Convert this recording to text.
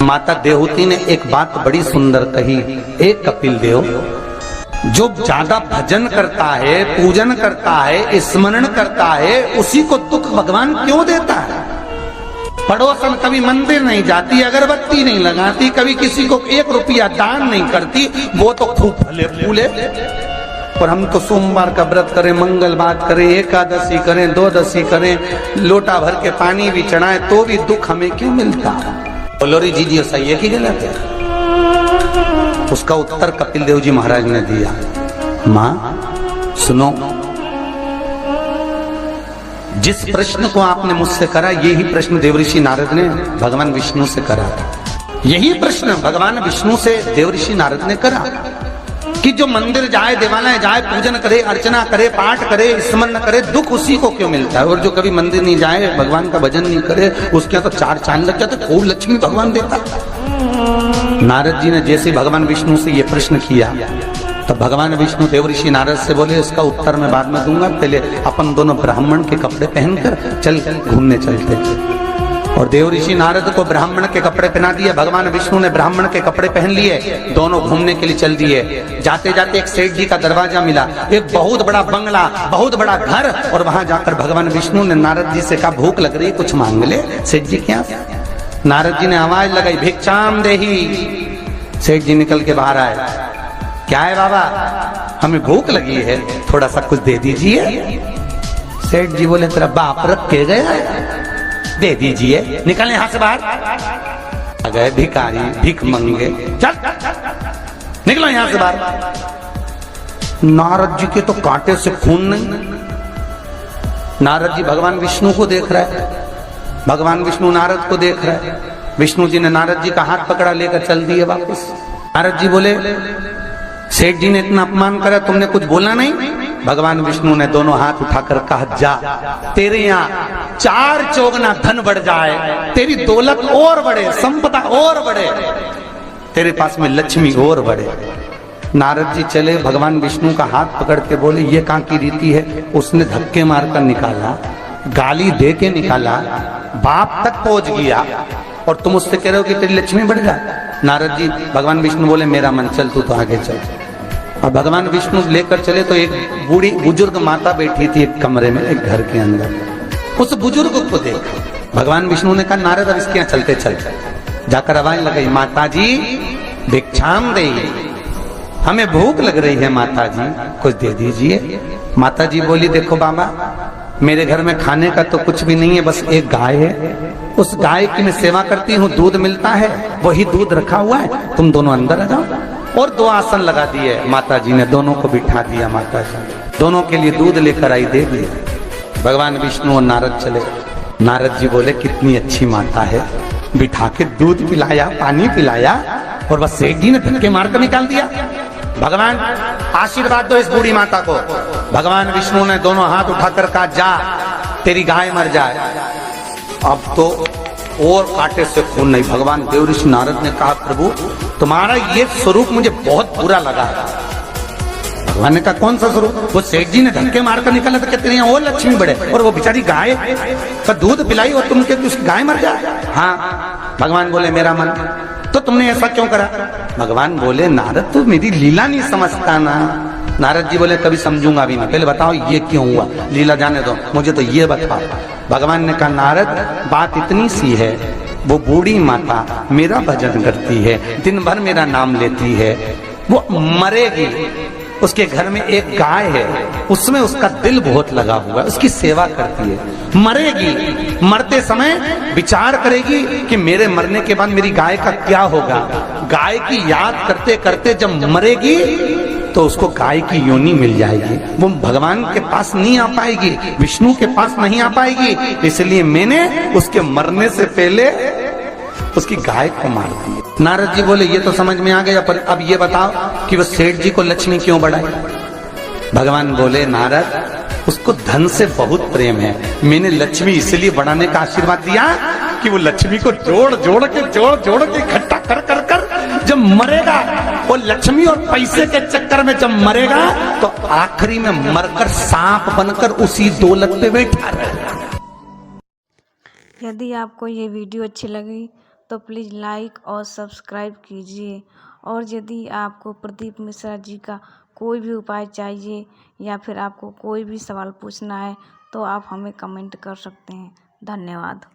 माता देवहूति ने एक बात बड़ी सुंदर कही, एक कपिल देव जो ज्यादा भजन करता है, पूजन करता है, स्मरण करता है, उसी को दुख भगवान क्यों देता है? पड़ोसन कभी मंदिर नहीं जाती, अगरबत्ती नहीं लगाती, कभी किसी को 1 रुपया दान नहीं करती, वो तो खूब फले फूले। और हम तो सोमवार का व्रत करें, मंगलवार करें, एकादशी करें, द्वादशी करें, लोटा भर के पानी भी चढ़ाएं, तो भी दुख हमें क्यों मिलता है? बोलो रे जी सही है कि गलत है? उसका उत्तर कपिल देव जी महाराज ने दिया, मां सुनो, जिस प्रश्न को आपने मुझसे करा, यही प्रश्न देवऋषि नारद ने भगवान विष्णु से करा था। यही प्रश्न भगवान विष्णु से देवऋषि नारद ने करा कि जो मंदिर जाए, देवालय जाए, पूजन करे, अर्चना करे, पाठ करे, स्मरण करे, दुख उसी को क्यों मिलता है? और जो कभी मंदिर नहीं जाए, भगवान का भजन नहीं करे, उसके यहाँ तो 4 चांद लग जाते, खूब लक्ष्मी भगवान देता। नारद जी ने जैसे भगवान विष्णु से ये प्रश्न किया, तो भगवान विष्णु देवऋषि नारद से बोले, इसका उत्तर मैं बाद में दूंगा, पहले अपन दोनों ब्राह्मण के कपड़े पहनकर चल घूमने चलते। और देवऋषि नारद को ब्राह्मण के कपड़े पहना दिए, भगवान विष्णु ने ब्राह्मण के कपड़े पहन लिए, दोनों घूमने के लिए चल दिए। जाते जाते एक सेठ जी का दरवाजा मिला, एक बहुत बड़ा बंगला, बहुत बड़ा घर, और वहां जाकर भगवान विष्णु ने नारद जी से कहा, भूख लग रही, कुछ मांग ले। सेठ जी क्या? नारद जी ने आवाज लगाई, भिक्षाम देही। सेठ जी निकल के बाहर आए, क्या है बाबा? हमें भूख लगी है, थोड़ा सा कुछ दे दीजिए। सेठ जी बोले, तेरा बाप रख के गया, दे दीजिए, निकल यहां से बाहर। आ गए भिखारी, भीख मंगे, चल निकलो यहां से बाहर। नारद जी के तो कांटे से खून नहीं। नारद जी भगवान विष्णु को देख रहा है, भगवान विष्णु नारद को देख रहा है। विष्णु जी ने नारद जी का हाथ पकड़ा, लेकर चल दिए वापस। नारद जी बोले, सेठ जी ने इतना अपमान करा, तुमने कुछ बोला नहीं? भगवान विष्णु ने दोनों हाथ उठाकर कहा, जा, तेरे यहाँ 4 चौगुना धन बढ़ जाए, तेरी दौलत और बढ़े, संपदा और बढ़े, तेरे पास में लक्ष्मी और बढ़े। नारद जी चले, भगवान विष्णु का हाथ पकड़ के बोले, ये कहाँ की रीति है? उसने धक्के मारकर निकाला, गाली दे के निकाला, बाप तक पहुंच गया, और तुम उससे कह रहे हो कि तेरी लक्ष्मी बढ़ जाए। नारद जी, भगवान विष्णु बोले, मेरा मन, चल तू तो आगे चल। और भगवान विष्णु लेकर चले तो एक बूढ़ी बुजुर्ग माता बैठी थी एक कमरे में, एक घर के अंदर। उस बुजुर्ग को देखा भगवान विष्णु ने कहा, नारद अब इसके यहाँ चलते चलते। जाकर आवाज लगाई, माता जी भिक्षाम दे, हमें भूख लग रही है माता जी, कुछ दे दीजिए। माता जी बोली, देखो बाबा, मेरे घर में खाने का तो कुछ भी नहीं है, बस एक गाय है, उस गाय की मैं सेवा करती हूँ, दूध मिलता है, वही दूध रखा हुआ है, तुम दोनों अंदर आ जाओ। और 2 आसन लगा दिए माता जी ने, दोनों को बिठा दिया। माता जी दोनों के लिए दूध लेकर आई, दे दिया। भगवान विष्णु और नारद चले। नारद जी बोले, कितनी अच्छी माता है, बिठा के दूध पिलाया, पानी पिलाया, और बस सेठ जी ने धक्के मारकर निकाल दिया। भगवान आशीर्वाद दो इस बूढ़ी माता को। भगवान विष्णु ने दोनों हाथ उठाकर कहा, जा, तेरी गाय मर जाए। अब तो और कांटे से खून नहीं। भगवान देवऋषि नारद ने कहा, प्रभु तुम्हारा ये स्वरूप मुझे बहुत बुरा लगा। भगवान ने कहा, कौन सा स्वरूप? वो सेठ जी ने धक्के मारकर निकाला तो कहते हैं और लक्ष्मी बढ़े, और वो बेचारी गाय का दूध पिलाई और तुम कहते उसकी गाय मर जाए। हाँ। भगवान बोले, मेरा मन, तो तुमने ऐसा क्यों करा? भगवान बोले, नारद तू मेरी लीला नहीं समझता ना। नारद जी बोले, कभी समझूंगा भी नहीं, पहले बताओ ये क्यों हुआ, लीला जाने दो, मुझे तो ये बताओ। भगवान ने कहा, नारद बात इतनी सी है, वो बूढ़ी माता मेरा भजन करती है, दिन भर मेरा नाम लेती है, वो मरेगी, उसके घर में एक गाय है, उसमें उसका दिल बहुत लगा हुआ है, उसकी सेवा करती है, मरेगी, मरते समय विचार करेगी कि मेरे मरने के बाद मेरी गाय का क्या होगा। गाय की याद करते करते जब मरेगी तो उसको गाय की योनि मिल जाएगी, वो भगवान के पास नहीं आ पाएगी, विष्णु के पास नहीं आ पाएगी, इसलिए मैंने उसके मरने से पहले उसकी गाय को मार दी। नारद जी बोले, ये तो समझ में आ गया, पर अब ये बताओ कि वो सेठ जी को लक्ष्मी क्यों बढ़ाई? भगवान बोले, नारद उसको धन से बहुत प्रेम है, मैंने लक्ष्मी इसलिए बढ़ाने का आशीर्वाद दिया कि वो लक्ष्मी को जोड़ जोड़ के इकट्ठा कर कर कर जब मरेगा, वो लक्ष्मी और पैसे के चक्कर में जब मरेगा तो आखिरी में मरकर सांप बनकर उसी दौलत पे बैठा रहेगा। यदि आपको ये वीडियो अच्छी लगी तो प्लीज़ लाइक और सब्सक्राइब कीजिए। और यदि आपको प्रदीप मिश्रा जी का कोई भी उपाय चाहिए या फिर आपको कोई भी सवाल पूछना है तो आप हमें कमेंट कर सकते हैं। धन्यवाद।